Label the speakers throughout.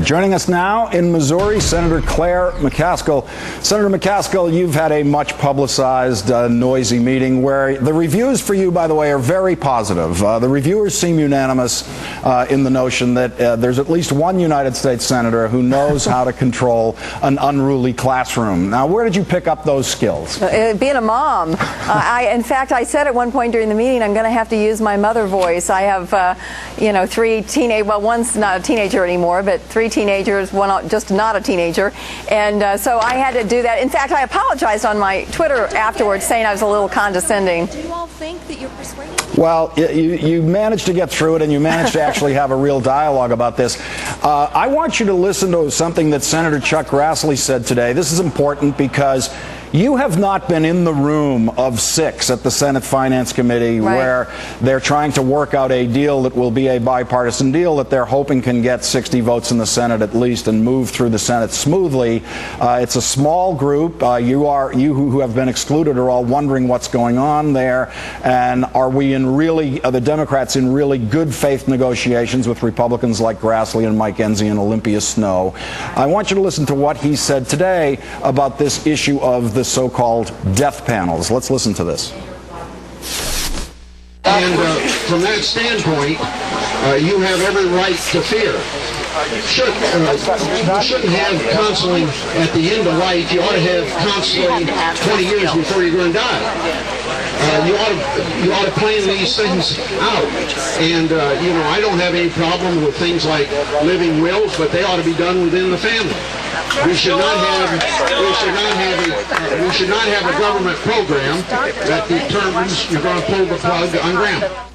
Speaker 1: Joining us now in Missouri, Senator Claire McCaskill. Senator McCaskill, you've had a much publicized, noisy meeting where the reviews for you, by the way, are very positive. The reviewers seem unanimous in the notion that there's at least one United States senator who knows how to control an unruly classroom. Now, where did you pick up those skills?
Speaker 2: Being a mom. In fact, I said at one point during the meeting, I'm going to have to use my mother voice. I have, three teenage, well, one's not a teenager anymore, but three teenagers, one just not a teenager, and so I had to do that. In fact, I apologized on my Twitter afterwards, saying I was a little condescending.
Speaker 3: Do you all think that you're persuading?
Speaker 1: Well, you managed to get through it, and you managed to actually have a real dialogue about this. I want you to listen to something that Senator Chuck Grassley said today. This is important because you have not been in the room of 6 at the Senate Finance Committee where they're trying to work out a deal that will be a bipartisan deal that they're hoping can get 60 votes in the Senate at least and move through the Senate smoothly. It's a small group. You who have been excluded are all wondering what's going on there, and are the Democrats in really good faith negotiations with Republicans like Grassley and Mike Enzi and Olympia Snowe? I want you to listen to what he said today about this issue of the so-called death panels. Let's listen to this.
Speaker 4: And from that standpoint, you have every right to fear. You shouldn't have counseling at the end of life. You ought to have counseling 20 years before you're going to die. You ought to plan these things out. And I don't have any problem with things like living wills, but they ought to be done within the family. We should not have a government program that determines you're going to pull the plug on grandma.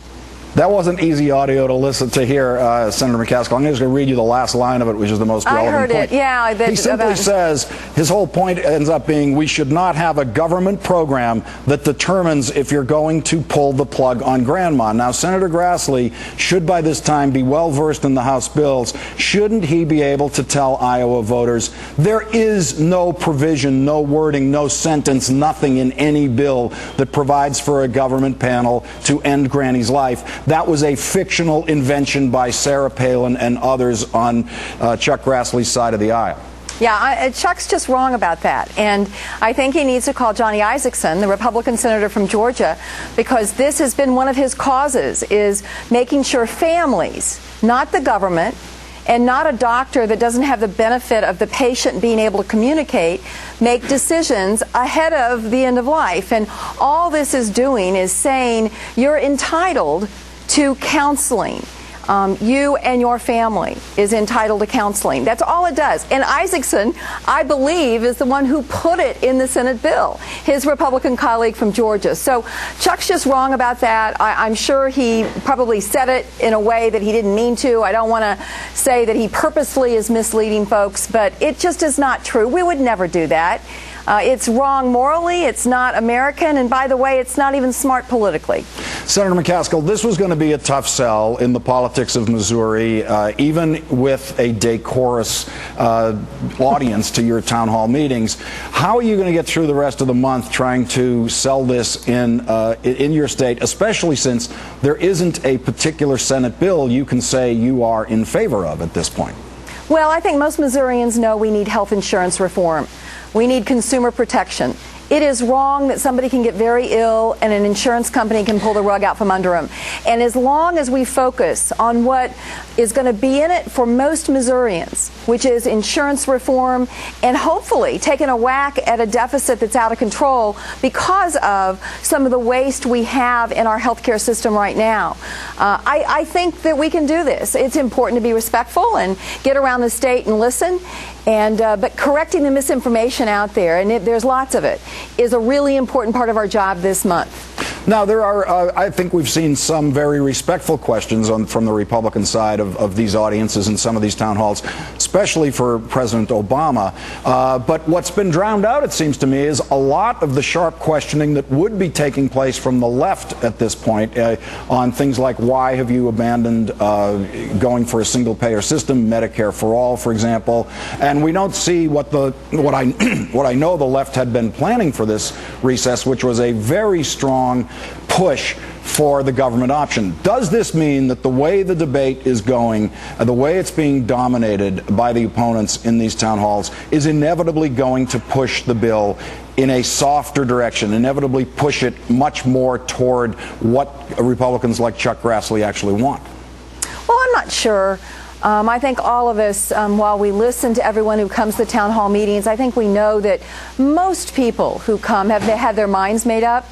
Speaker 1: That wasn't easy audio to listen to here, Senator McCaskill. I'm just going to read you the last line of it, which is the most relevant point.
Speaker 2: I heard it, yeah.
Speaker 1: He simply says, his whole point ends up being, we should not have a government program that determines if you're going to pull the plug on grandma. Now, Senator Grassley should by this time be well versed in the House bills. Shouldn't he be able to tell Iowa voters there is no provision, no wording, no sentence, nothing in any bill that provides for a government panel to end Granny's life? That was a fictional invention by Sarah Palin and others on Chuck Grassley's side of the aisle.
Speaker 2: Yeah, Chuck's just wrong about that. And I think he needs to call Johnny Isakson, the Republican senator from Georgia, because this has been one of his causes, is making sure families, not the government, and not a doctor that doesn't have the benefit of the patient being able to communicate, make decisions ahead of the end of life. And all this is doing is saying you're entitled to counseling. You and your family is entitled to counseling. That's all it does. And Isakson, I believe, is the one who put it in the Senate bill, his Republican colleague from Georgia. So Chuck's just wrong about that. I'm sure he probably said it in a way that he didn't mean to. I don't want to say that he purposefully is misleading folks, but it just is not true. We would never do that. It's wrong morally, it's not American, and by the way, it's not even smart politically.
Speaker 1: Senator McCaskill, this was going to be a tough sell in the politics of Missouri, even with a decorous audience to your town hall meetings. How are you going to get through the rest of the month trying to sell this in your state, especially since there isn't a particular Senate bill you can say you are in favor of at this point?
Speaker 2: Well, I think most Missourians know we need health insurance reform. We need consumer protection. It is wrong that somebody can get very ill and an insurance company can pull the rug out from under them. And as long as we focus on what is going to be in it for most Missourians, which is insurance reform and hopefully taking a whack at a deficit that's out of control because of some of the waste we have in our healthcare system right now, I think that we can do this. It's important to be respectful and get around the state and listen. But correcting the misinformation out there, and there's lots of it, is a really important part of our job this month.
Speaker 1: Now, there are, I think we've seen some very respectful questions from the Republican side of these audiences in some of these town halls, especially for President Obama. But what's been drowned out, it seems to me, is a lot of the sharp questioning that would be taking place from the left at this point on things like why have you abandoned going for a single-payer system, Medicare for all, for example. And we don't see what I know the left had been planning for this recess, which was a very strong push for the government option. Does this mean that the way the debate is going, the way it's being dominated by the opponents in these town halls, is inevitably going to push the bill in a softer direction, inevitably push it much more toward what Republicans like Chuck Grassley actually want?
Speaker 2: Well, I'm not sure. I think all of us, while we listen to everyone who comes to town hall meetings, I think we know that most people who come have had their minds made up.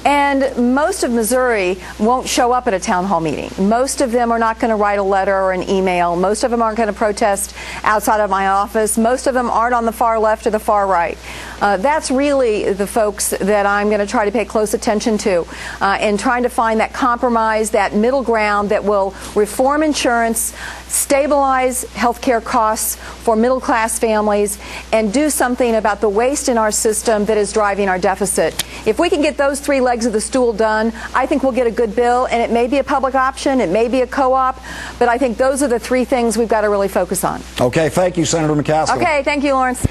Speaker 2: And most of Missouri won't show up at a town hall meeting. Most of them are not going to write a letter or an email. Most of them aren't going to protest outside of my office. Most of them aren't on the far left or the far right. That's really the folks that I'm going to try to pay close attention to in trying to find that compromise, that middle ground that will reform insurance, stabilize health care costs for middle-class families, and do something about the waste in our system that is driving our deficit. If we can get those three legs of the stool done, I think we'll get a good bill, and it may be a public option, it may be a co-op, but I think those are the three things we've got to really focus on.
Speaker 1: Okay, thank you, Senator McCaskill.
Speaker 2: Okay, thank you, Lawrence.